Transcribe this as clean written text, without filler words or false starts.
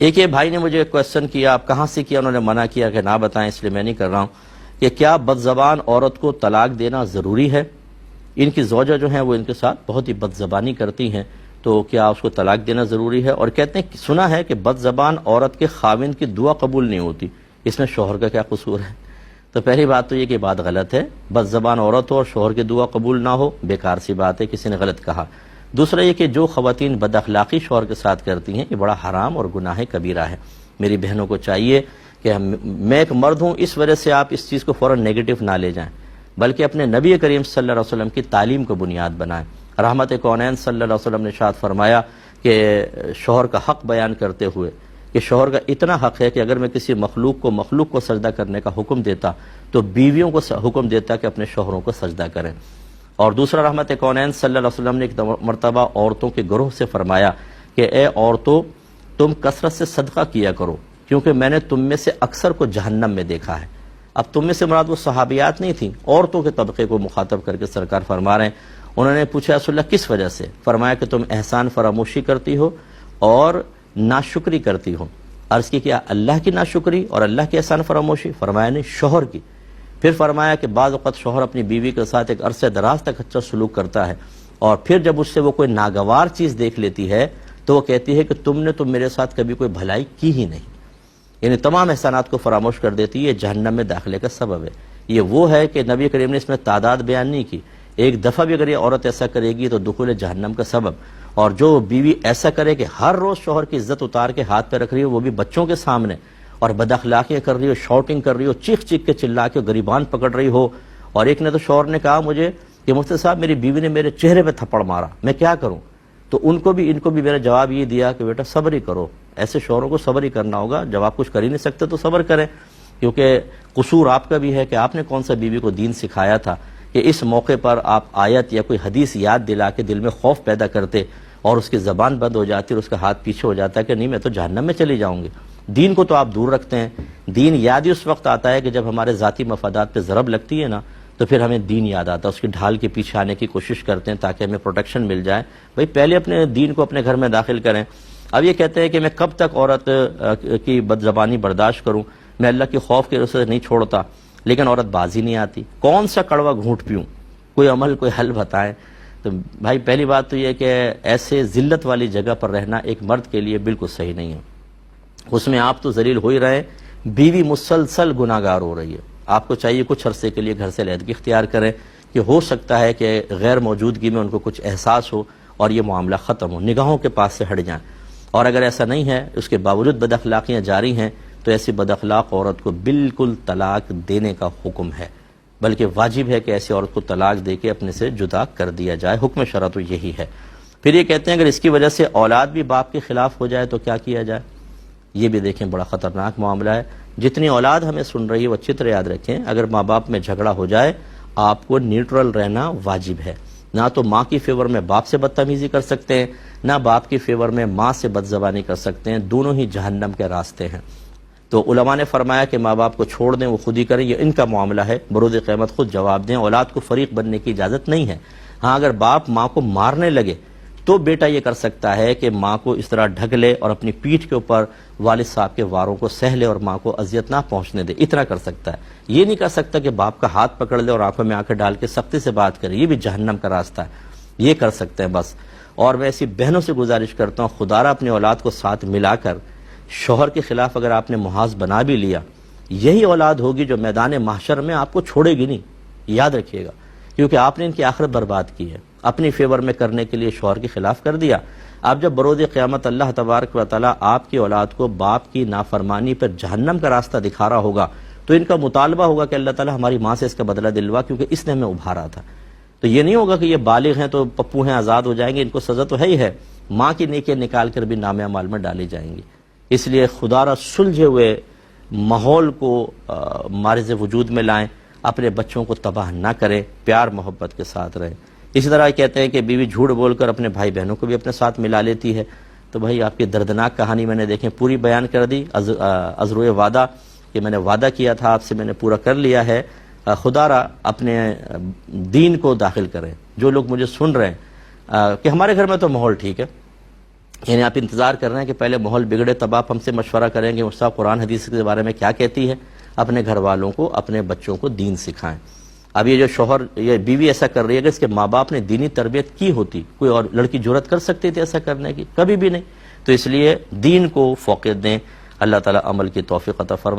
ایک یہ بھائی نے مجھے کویسچن کیا، آپ کہاں سے کیا، انہوں نے منع کیا کہ نہ بتائیں، اس لیے میں نہیں کر رہا ہوں، کہ کیا بد زبان عورت کو طلاق دینا ضروری ہے؟ ان کی زوجہ جو ہیں وہ ان کے ساتھ بہت ہی بد زبانی کرتی ہیں، تو کیا اس کو طلاق دینا ضروری ہے؟ اور کہتے ہیں سنا ہے کہ بد زبان عورت کے خاوند کی دعا قبول نہیں ہوتی، اس میں شوہر کا کیا قصور ہے؟ تو پہلی بات تو یہ کہ بات غلط ہے، بد زبان عورت ہو اور شوہر کی دعا قبول نہ ہو، بیکار سی بات ہے، کسی نے غلط کہا۔ دوسرا یہ کہ جو خواتین بد اخلاقی شوہر کے ساتھ کرتی ہیں، یہ بڑا حرام اور گناہ کبیرہ ہے۔ میری بہنوں کو چاہیے کہ میں ایک مرد ہوں، اس وجہ سے آپ اس چیز کو فوراً نیگیٹو نہ لے جائیں، بلکہ اپنے نبی کریم صلی اللہ علیہ وسلم کی تعلیم کو بنیاد بنائیں۔ رحمت کونین صلی اللہ علیہ وسلم نے ارشاد فرمایا کہ شوہر کا حق بیان کرتے ہوئے کہ شوہر کا اتنا حق ہے کہ اگر میں کسی مخلوق کو سجدہ کرنے کا حکم دیتا تو بیویوں کو حکم دیتا کہ اپنے شوہروں کو سجدہ کریں۔ اور دوسرا رحمت کونین صلی اللہ علیہ وسلم نے ایک مرتبہ عورتوں کے گروہ سے فرمایا کہ اے عورتوں، تم کثرت سے صدقہ کیا کرو، کیونکہ میں نے تم میں سے اکثر کو جہنم میں دیکھا ہے۔ اب تم میں سے مراد وہ صحابیات نہیں تھیں، عورتوں کے طبقے کو مخاطب کر کے سرکار فرما رہے ہیں۔ انہوں نے پوچھا رسول اللہ کس وجہ سے؟ فرمایا کہ تم احسان فراموشی کرتی ہو اور ناشکری کرتی ہو۔ عرض کی کیا اللہ کی ناشکری اور اللہ کی احسان فراموشی؟ فرمایا نہیں، شوہر کی۔ پھر فرمایا کہ بعض اوقات شوہر اپنی بیوی کے ساتھ ایک عرصے دراز تک اچھا سلوک کرتا ہے، اور پھر جب اس سے وہ کوئی ناگوار چیز دیکھ لیتی ہے تو وہ کہتی ہے کہ تم نے تو میرے ساتھ کبھی کوئی بھلائی کی ہی نہیں، یعنی تمام احسانات کو فراموش کر دیتی ہے۔ یہ جہنم میں داخلے کا سبب ہے۔ یہ وہ ہے کہ نبی کریم نے اس میں تعداد بیان نہیں کی، ایک دفعہ بھی اگر یہ عورت ایسا کرے گی تو دخول جہنم کا سبب۔ اور جو بیوی ایسا کرے کہ ہر روز شوہر کی عزت اتار کے ہاتھ پہ رکھ رہی ہو، وہ بھی بچوں کے سامنے، اور بد اخلاقیاں کر رہی ہو، شاؤٹنگ کر رہی ہو، چیخ چیخ کے چلا کے گریبان پکڑ رہی ہو۔ اور ایک نے تو شوہر نے کہا مجھے کہ مفتی صاحب میری بیوی نے میرے چہرے پہ تھپڑ مارا، میں کیا کروں؟ تو ان کو بھی میرا جواب یہ دیا کہ بیٹا صبر ہی کرو، ایسے شوہروں کو صبر ہی کرنا ہوگا، جب آپ کچھ کر ہی نہیں سکتے تو صبر کریں، کیونکہ قصور آپ کا بھی ہے کہ آپ نے کون سا بیوی کو دین سکھایا تھا کہ اس موقع پر آپ آیت یا کوئی حدیث یاد دلا کے دل میں خوف پیدا کرتے اور اس کی زبان بند ہو جاتی اور اس کا ہاتھ پیچھے ہو جاتا ہے کہ نہیں میں تو جہنم میں چلی جاؤں گی۔ دین کو تو آپ دور رکھتے ہیں۔ دین یاد ہی اس وقت آتا ہے کہ جب ہمارے ذاتی مفادات پہ ضرب لگتی ہے نا، تو پھر ہمیں دین یاد آتا ہے، اس کی ڈھال کے پیچھے آنے کی کوشش کرتے ہیں تاکہ ہمیں پروٹیکشن مل جائے۔ بھئی پہلے اپنے دین کو اپنے گھر میں داخل کریں۔ اب یہ کہتے ہیں کہ میں کب تک عورت کی بد زبانی برداشت کروں، میں اللہ کی خوف کے وجہ سے نہیں چھوڑتا، لیکن عورت بازی نہیں آتی، کون سا کڑوا گھونٹ پیوں، کوئی عمل کوئی حل بتائیں۔ تو بھائی پہلی بات تو یہ کہ ایسے ذلت والی جگہ پر رہنا ایک مرد کے لیے بالکل صحیح نہیں ہے۔ اس میں آپ تو ذلیل ہو ہی رہے، بیوی مسلسل گناہگار ہو رہی ہے۔ آپ کو چاہیے کچھ عرصے کے لیے گھر سے علیحدگی اختیار کریں کہ ہو سکتا ہے کہ غیر موجودگی میں ان کو کچھ احساس ہو اور یہ معاملہ ختم ہو، نگاہوں کے پاس سے ہٹ جائیں۔ اور اگر ایسا نہیں ہے، اس کے باوجود بد اخلاقیاں جاری ہیں، تو ایسی بد اخلاق عورت کو بالکل طلاق دینے کا حکم ہے، بلکہ واجب ہے کہ ایسی عورت کو طلاق دے کے اپنے سے جدا کر دیا جائے۔ حکم شرع تو یہی ہے۔ پھر یہ کہتے ہیں اگر اس کی وجہ سے اولاد بھی باپ کے خلاف ہو جائے تو کیا کیا جائے؟ یہ بھی دیکھیں بڑا خطرناک معاملہ ہے۔ جتنی اولاد ہمیں سن رہی ہے وہ اچھی طرح یاد رکھیں، اگر ماں باپ میں جھگڑا ہو جائے آپ کو نیوٹرل رہنا واجب ہے۔ نہ تو ماں کی فیور میں باپ سے بدتمیزی کر سکتے ہیں، نہ باپ کی فیور میں ماں سے بد زبانی کر سکتے ہیں، دونوں ہی جہنم کے راستے ہیں۔ تو علماء نے فرمایا کہ ماں باپ کو چھوڑ دیں، وہ خود ہی کریں، یہ ان کا معاملہ ہے، بروز قیامت خود جواب دیں۔ اولاد کو فریق بننے کی اجازت نہیں ہے۔ ہاں اگر باپ ماں کو مارنے لگے تو بیٹا یہ کر سکتا ہے کہ ماں کو اس طرح ڈھک لے اور اپنی پیٹھ کے اوپر والد صاحب کے واروں کو سہ لے اور ماں کو اذیت نہ پہنچنے دے، اتنا کر سکتا ہے۔ یہ نہیں کر سکتا کہ باپ کا ہاتھ پکڑ لے اور آنکھوں میں آنکھیں ڈال کے سختی سے بات کرے، یہ بھی جہنم کا راستہ ہے، یہ کر سکتے ہیں بس۔ اور میں ایسی بہنوں سے گزارش کرتا ہوں، خدا را اپنی اولاد کو ساتھ ملا کر شوہر کے خلاف اگر آپ نے محاذ بنا بھی لیا، یہی اولاد ہوگی جو میدان محشر میں آپ کو چھوڑے گی نہیں، یاد رکھیے گا، کیونکہ آپ نے ان کی آخرت برباد کی ہے، اپنی فیور میں کرنے کے لیے شوہر کے خلاف کر دیا۔ اب جب بروز قیامت اللہ تبارک و تعالیٰ آپ کی اولاد کو باپ کی نافرمانی پر جہنم کا راستہ دکھا رہا ہوگا تو ان کا مطالبہ ہوگا کہ اللہ تعالیٰ ہماری ماں سے اس کا بدلہ دلوا، کیونکہ اس نے ہمیں ابھارا تھا۔ تو یہ نہیں ہوگا کہ یہ بالغ ہیں تو پپو ہیں آزاد ہو جائیں گے، ان کو سزا تو ہے ہی ہے، ماں کی نیکیاں نکال کر بھی نام اعمال میں ڈالی جائیں گی۔ اس لیے خدا را سلجھے ہوئے ماحول کو مارز وجود میں لائیں، اپنے بچوں کو تباہ نہ کریں، پیار محبت کے ساتھ رہیں۔ اسی طرح کہتے ہیں کہ بیوی جھوٹ بول کر اپنے بھائی بہنوں کو بھی اپنے ساتھ ملا لیتی ہے۔ تو بھائی آپ کی دردناک کہانی میں نے دیکھیں پوری بیان کر دی، ازروئے وعدہ کہ میں نے وعدہ کیا تھا آپ سے میں نے پورا کر لیا ہے۔ خدا را اپنے دین کو داخل کریں۔ جو لوگ مجھے سن رہے ہیں کہ ہمارے گھر میں تو ماحول ٹھیک ہے، یعنی آپ انتظار کر رہے ہیں کہ پہلے ماحول بگڑے تب آپ ہم سے مشورہ کریں گے مصطفیٰ قرآن حدیث کے بارے میں کیا کہتی ہے. اپنے گھر والوں کو، اپنے بچوں کو دین سکھائیں. اب یہ جو شوہر یہ بیوی ایسا کر رہی ہے کہ اس کے ماں باپ نے دینی تربیت کی ہوتی، کوئی اور لڑکی جرأت کر سکتی تھی ایسا کرنے کی؟ کبھی بھی نہیں. تو اس لیے دین کو فوقیت دیں. اللہ تعالیٰ عمل کی توفیق عطا فرمائے.